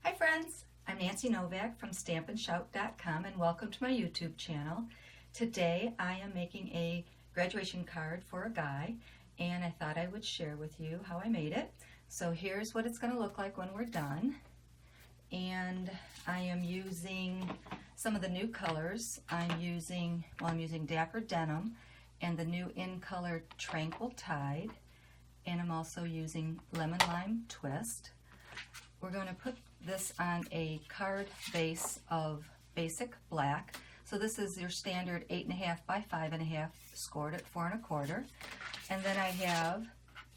Hi friends, I'm Nancy Novak from StampandShout.com and welcome to my YouTube channel. Today I am making a graduation card for a guy and I thought I would share with you how I made it. So here's what it's going to look like when we're done. And I am using some of the new colors. I'm using Dapper Denim and the new in color Tranquil Tide, and I'm also using Lemon Lime Twist. We're going to put this on a card base of basic black. So this is your standard 8.5 by 5.5 scored at 4 1/4. And then I have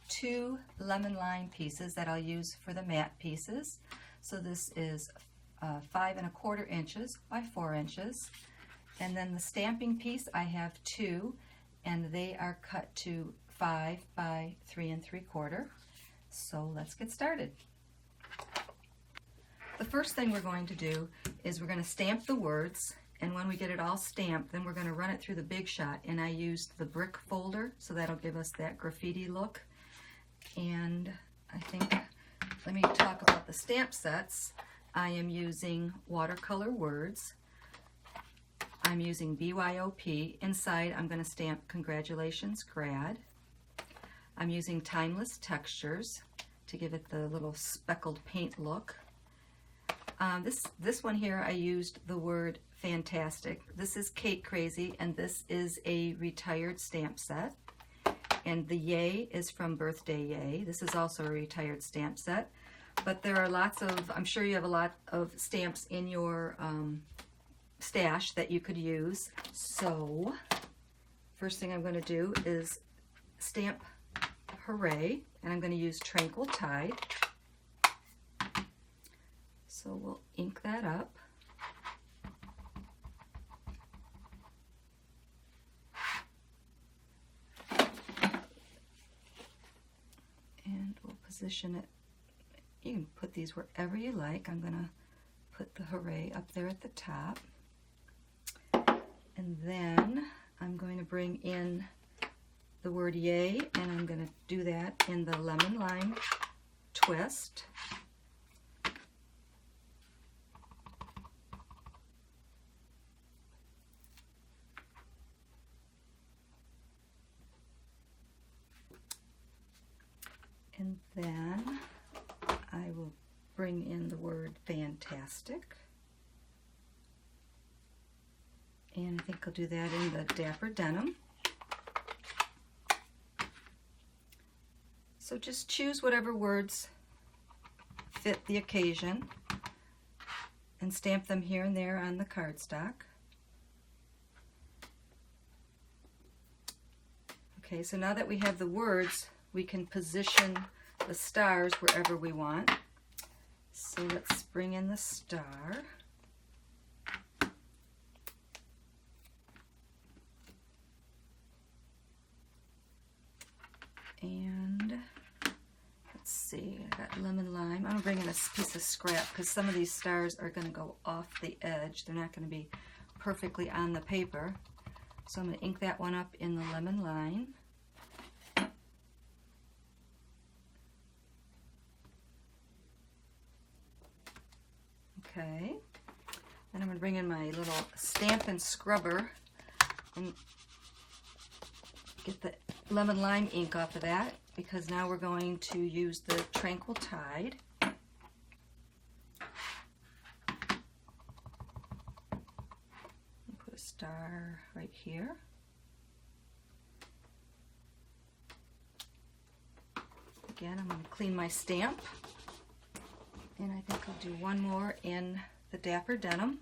2 lemon lime pieces that I'll use for the matte pieces. So this is 5 1/4 inches by 4 inches. And then the stamping piece, I have 2, and they are cut to 5 by 3 3/4. So let's get started. The first thing we're going to do is we're going to stamp the words, and when we get it all stamped, then we're going to run it through the Big Shot, and I used the brick folder, so that'll give us that graffiti look. And I think, let me talk about the stamp sets. I am using watercolor words. I'm using BYOP. Inside I'm going to stamp Congratulations Grad. I'm using Timeless Textures to give it the little speckled paint look. This one here, I used the word fantastic. This is Cake Crazy, and this is a retired stamp set. And the yay is from Birthday Yay. This is also a retired stamp set. But there are lots of, I'm sure you have a lot of stamps in your stash that you could use. So, first thing I'm going to do is stamp Hooray, and I'm going to use Tranquil Tide. So we'll ink that up. And we'll position it. You can put these wherever you like. I'm going to put the Hooray up there at the top. And then I'm going to bring in the word Yay, and I'm going to do that in the Lemon Lime Twist. And then I will bring in the word fantastic. And I think I'll do that in the Dapper Denim. So just choose whatever words fit the occasion and stamp them here and there on the cardstock. Okay, so now that we have the words, we can position the stars wherever we want. So let's bring in the star. And let's see, I got lemon lime. I'm going to bring in a piece of scrap because some of these stars are going to go off the edge. They're not going to be perfectly on the paper. So I'm going to ink that one up in the lemon lime. Okay, then I'm going to bring in my little Stampin' Scrubber and get the lemon lime ink off of that, because now we're going to use the Tranquil Tide. Put a star right here. Again, I'm going to clean my stamp. And I think I'll do one more in the Dapper Denim.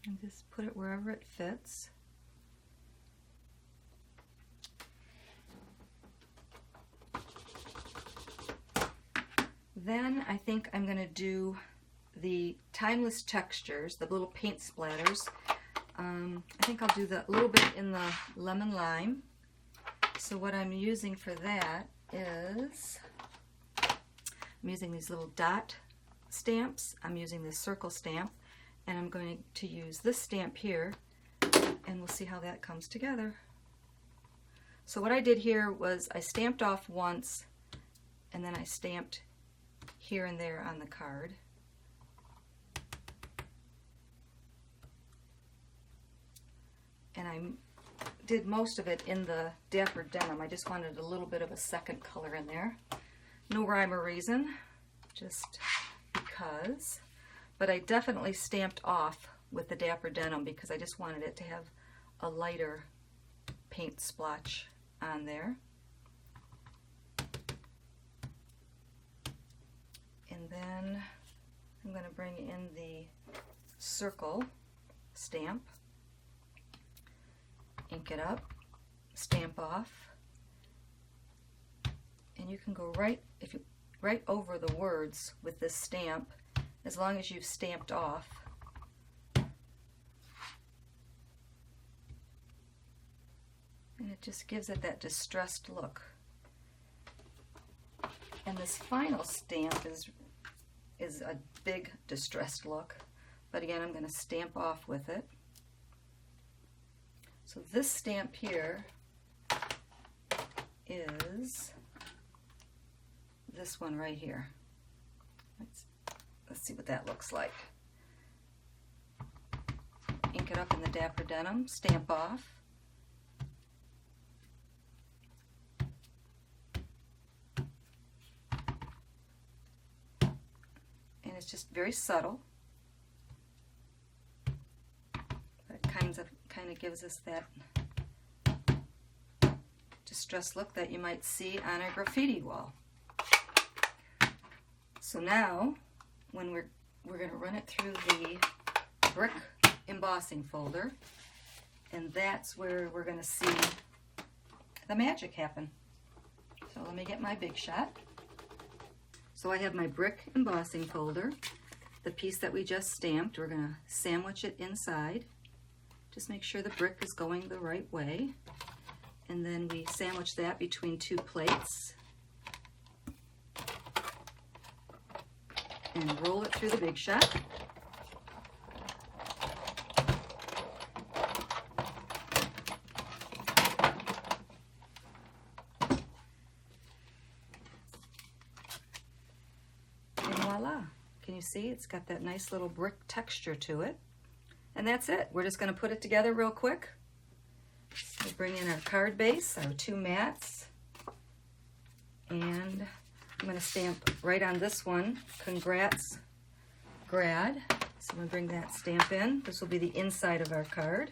And just put it wherever it fits. Then I think I'm going to do the Timeless Textures, the little paint splatters. I think I'll do a little bit in the lemon lime. So what I'm using for that is, I'm using these little dot stamps. I'm using this circle stamp, and I'm going to use this stamp here, and we'll see how that comes together. So what I did here was I stamped off once, and then I stamped here and there on the card. And I did most of it in the Dapper Denim. I just wanted a little bit of a second color in there. No rhyme or reason, just because. But I definitely stamped off with the Dapper Denim because I just wanted it to have a lighter paint splotch on there. And then I'm going to bring in the circle stamp, ink it up, stamp off, and you can go right over the words with this stamp as long as you've stamped off. And it just gives it that distressed look. And this final stamp is a big distressed look, but again I'm going to stamp off with it. So this stamp here is this one right here. Let's see what that looks like. Ink it up in the Dapper Denim, stamp off. And it's just very subtle. But it kind of gives us that distressed look that you might see on a graffiti wall. So now, when we're going to run it through the brick embossing folder, and that's where we're going to see the magic happen. So let me get my Big Shot. So I have my brick embossing folder, the piece that we just stamped. We're going to sandwich it inside. Just make sure the brick is going the right way. And then we sandwich that between two plates. And roll it through the Big Shot. And voila! Can you see? It's got that nice little brick texture to it. And that's it. We're just going to put it together real quick. We'll bring in our card base, our two mats, and I'm going to stamp right on this one, Congrats Grad. So I'm going to bring that stamp in. This will be the inside of our card.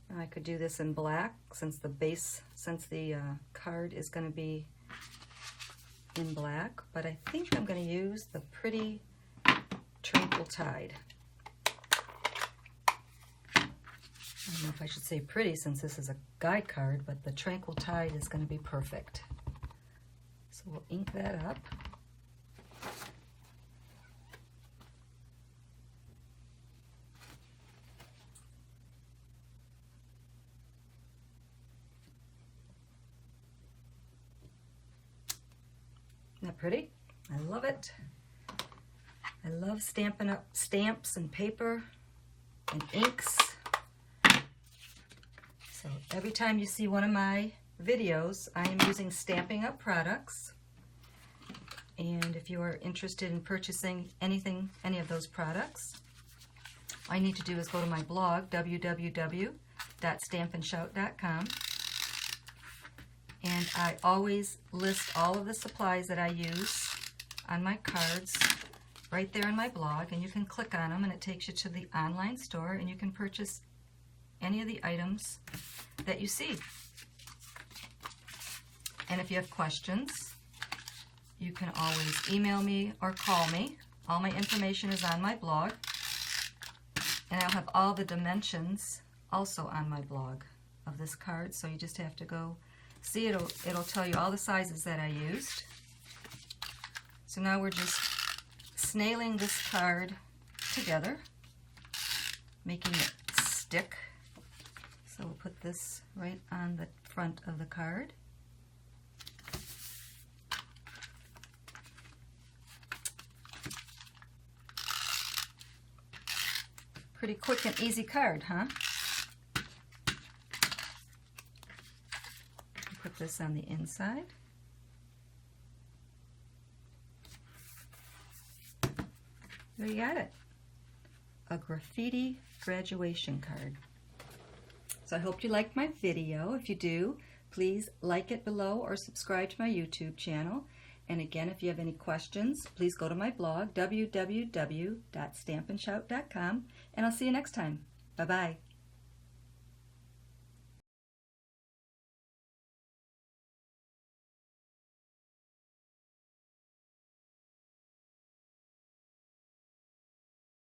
Now I could do this in black since the card is going to be in black, but I think I'm going to use the pretty Tranquil Tide. I don't know if I should say pretty since this is a guide card, but the Tranquil Tide is going to be perfect. So we'll ink that up. Isn't that pretty? I love it. I love stamping up stamps and paper and inks. So every time you see one of my videos, I am using Stamping Up products. And if you are interested in purchasing any of those products, all you need to do is go to my blog, www.stampandshout.com. And I always list all of the supplies that I use on my cards right there in my blog, and you can click on them and it takes you to the online store and you can purchase any of the items that you see. And if you have questions, you can always email me or call me. All my information is on my blog, and I'll have all the dimensions also on my blog of this card, so you just have to go see. It'll tell you all the sizes that I used. So now we're just snailing this card together, making it stick. So we'll put this right on the front of the card. Pretty quick and easy card, huh? Put this on the inside. There you got it. A graffiti graduation card. So I hope you liked my video. If you do, please like it below or subscribe to my YouTube channel. And again, if you have any questions, please go to my blog, www.stampandshout.com, and I'll see you next time. Bye-bye.